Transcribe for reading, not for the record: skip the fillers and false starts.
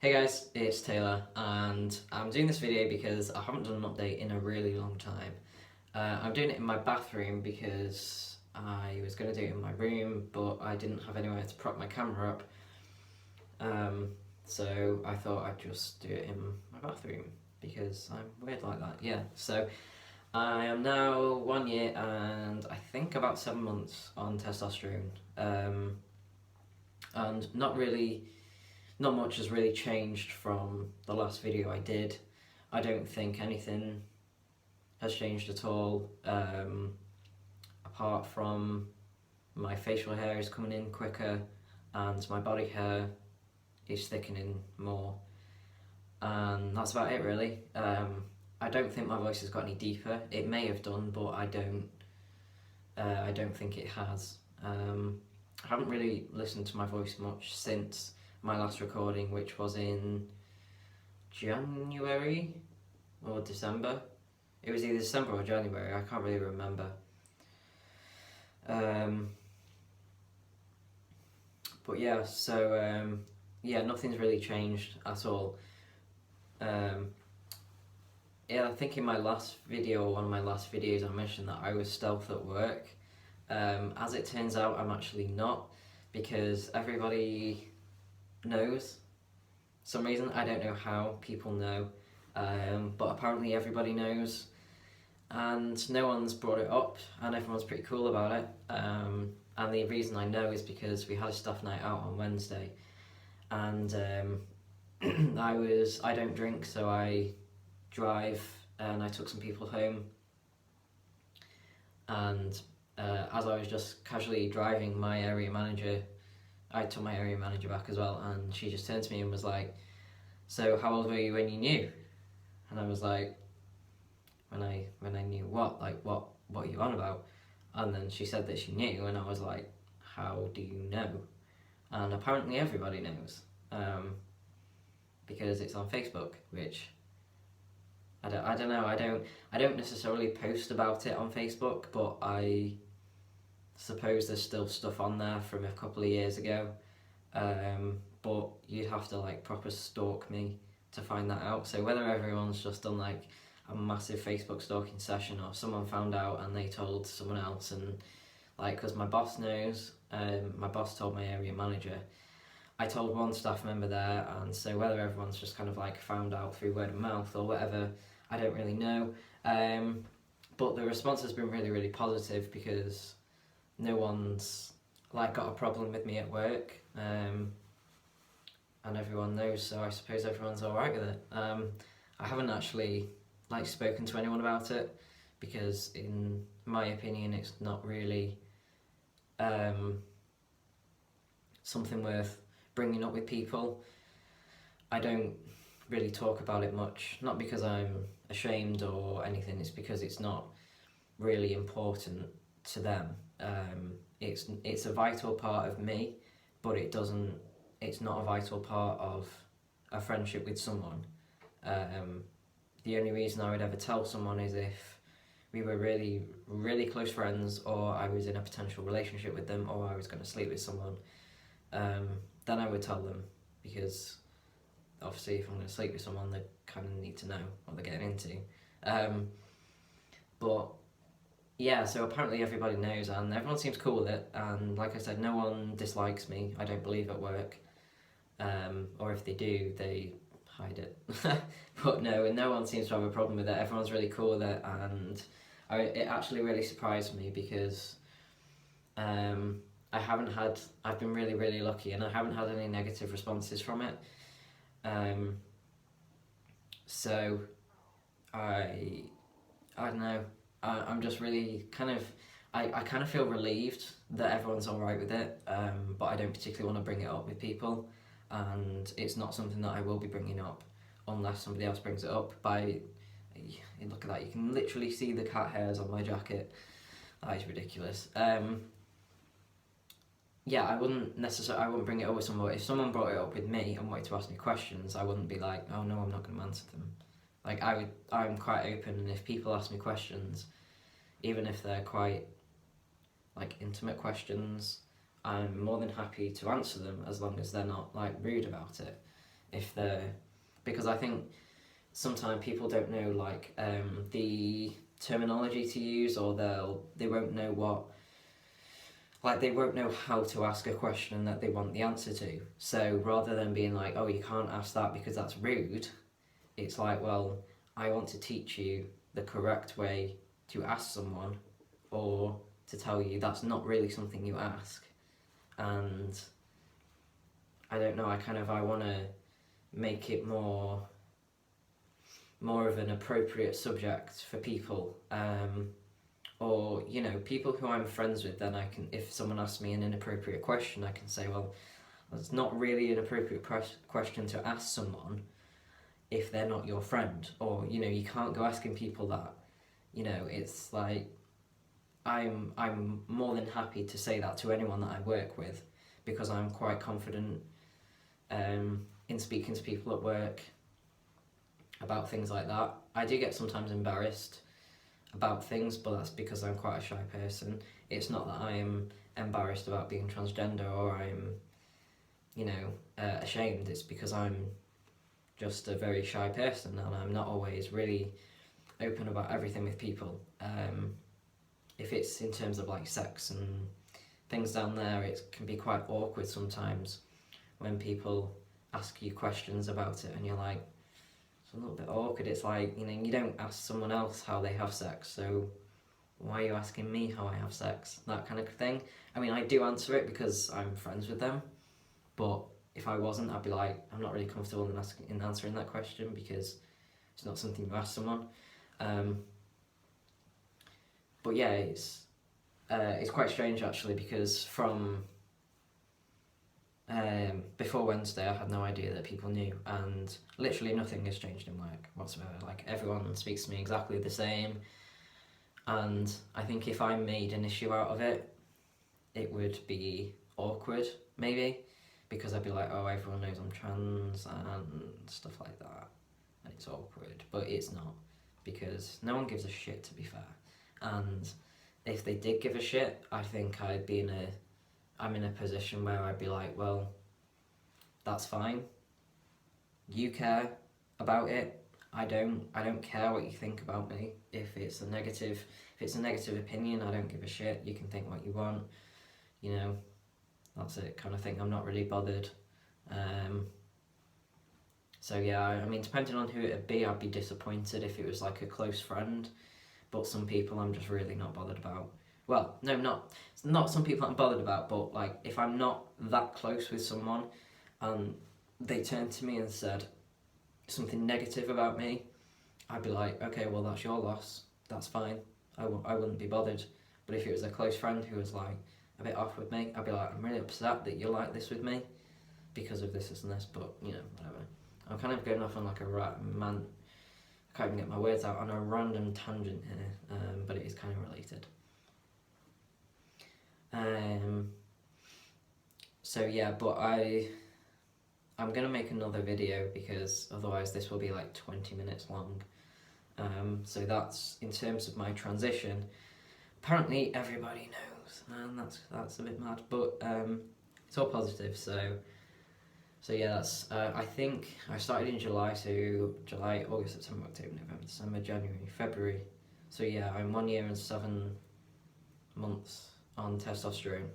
Hey guys, it's Taylor and I'm doing this video because I haven't done an update in a really long time. I'm doing it in my bathroom because I was going to do it in my room but I didn't have anywhere to prop my camera up. So I thought I'd just do it in my bathroom because I'm weird like that, yeah. So I am now 1 year and I think about 7 months on testosterone. And not much has really changed from the last video I did. I don't think anything has changed at all, apart from my facial hair is coming in quicker and my body hair is thickening more, and that's about it really. I don't think my voice has got any deeper. It may have done, but I don't think it has. I haven't really listened to my voice much since my last recording, which was in January or December. It was either December or January, I can't really remember. But yeah, so yeah, nothing's really changed at all. Yeah, I think in my last video, one of my last videos, I mentioned that I was stealth at work. As it turns out, I'm actually not, because everybody knows. For some reason, I don't know how people know, but apparently everybody knows, and no one's brought it up, and everyone's pretty cool about it. And the reason I know is because we had a staff night out on Wednesday, and I don't drink, so I drive, and I took some people home, and as I was just casually driving, I took my area manager back as well, and she just turned to me and was like, "So how old were you when you knew?" And I was like, when I knew what? Like, what are you on about? And then she said that she knew, and I was like, how do you know? And apparently everybody knows, because it's on Facebook, which I don't know. I don't necessarily post about it on Facebook, but I suppose there's still stuff on there from a couple of years ago. But you'd have to like proper stalk me to find that out. So whether everyone's just done like a massive Facebook stalking session, or someone found out and they told someone else, and like, because my boss knows, my boss told my area manager, I told one staff member there, and so whether everyone's just kind of like found out through word of mouth or whatever, I don't really know. But the response has been really, really positive, because no one's like got a problem with me at work, and everyone knows, so I suppose everyone's alright with it. I haven't actually like spoken to anyone about it, because in my opinion it's not really something worth bringing up with people. I don't really talk about it much, not because I'm ashamed or anything, it's because it's not really important to them. It's a vital part of me, but it's not a vital part of a friendship with someone. The only reason I would ever tell someone is if we were really, really close friends, or I was in a potential relationship with them, or I was going to sleep with someone. Then I would tell them, because obviously if I'm going to sleep with someone, they kind of need to know what they're getting into. But yeah, so apparently everybody knows, and everyone seems cool with it, and like I said, no one dislikes me, I don't believe, at work. Or if they do, they hide it. But no one seems to have a problem with it. Everyone's really cool with it, and it actually really surprised me, because I've been really, really lucky, and I haven't had any negative responses from it. So I don't know. I'm just really I kind of feel relieved that everyone's alright with it, but I don't particularly want to bring it up with people, and it's not something that I will be bringing up unless somebody else brings it up. Look at that, you can literally see the cat hairs on my jacket. That is ridiculous. Yeah, I wouldn't bring it up with someone. If someone brought it up with me and wanted to ask me questions, I wouldn't be like, oh no, I'm not going to answer them. Like, I'm quite open, and if people ask me questions, even if they're quite like intimate questions, I'm more than happy to answer them, as long as they're not like rude about it. if they're, because I think sometimes people don't know like the terminology to use, or they won't know what, like they won't know how to ask a question that they want the answer to. So rather than being like, oh, you can't ask that because that's rude, it's like, well, I want to teach you the correct way to ask someone, or to tell you that's not really something you ask. And I don't know, I want to make it more of an appropriate subject for people, or you know, people who I'm friends with. Then I can, if someone asks me an inappropriate question, I can say, well, that's not really an appropriate question to ask someone if they're not your friend. Or you know, you can't go asking people that. You know, it's like I'm more than happy to say that to anyone that I work with, because I'm quite confident in speaking to people at work about things like that. I do get sometimes embarrassed about things, but that's because I'm quite a shy person. It's not that I'm embarrassed about being transgender, or I'm, you know, ashamed. It's because I'm just a very shy person, and I'm not always really open about everything with people. If it's in terms of like sex and things down there, it can be quite awkward sometimes when people ask you questions about it, and you're like, it's a little bit awkward. It's like, you know, you don't ask someone else how they have sex, so why are you asking me how I have sex? That kind of thing. I mean, I do answer it because I'm friends with them, but if I wasn't, I'd be like, I'm not really comfortable in answering that question, because it's not something you ask someone. But yeah, it's quite strange actually, because from before Wednesday, I had no idea that people knew, and literally nothing has changed in work whatsoever. Like, everyone speaks to me exactly the same, and I think if I made an issue out of it, it would be awkward, maybe, because I'd be like, oh, everyone knows I'm trans and stuff like that, and it's awkward. But it's not, because no one gives a shit, to be fair. And if they did give a shit, I think I'm in a position where I'd be like, well, that's fine. You care about it. I don't care what you think about me. If it's a negative opinion, I don't give a shit. You can think what you want. You know, that's it, kind of thing. I'm not really bothered. So yeah, I mean, depending on who it'd be, I'd be disappointed if it was like a close friend. But some people I'm just really not bothered about. Well, no, not some people I'm bothered about, but like, if I'm not that close with someone and they turned to me and said something negative about me, I'd be like, okay, well, that's your loss. That's fine. I wouldn't be bothered. But if it was a close friend who was like a bit off with me, I'd be like, I'm really upset that you're like this with me because of this and this. But you know, whatever. I'm kind of going off on like a man. I can't even get my words out, on a random tangent here, but it is kind of related. So yeah, but I'm gonna make another video, because otherwise this will be like 20 minutes long. So that's in terms of my transition. Apparently everybody knows, and that's a bit mad, but it's all positive. So yeah, that's I think I started in July, so July, August, September, October, November, December, January, February. So yeah, I'm 1 year and 7 months on testosterone.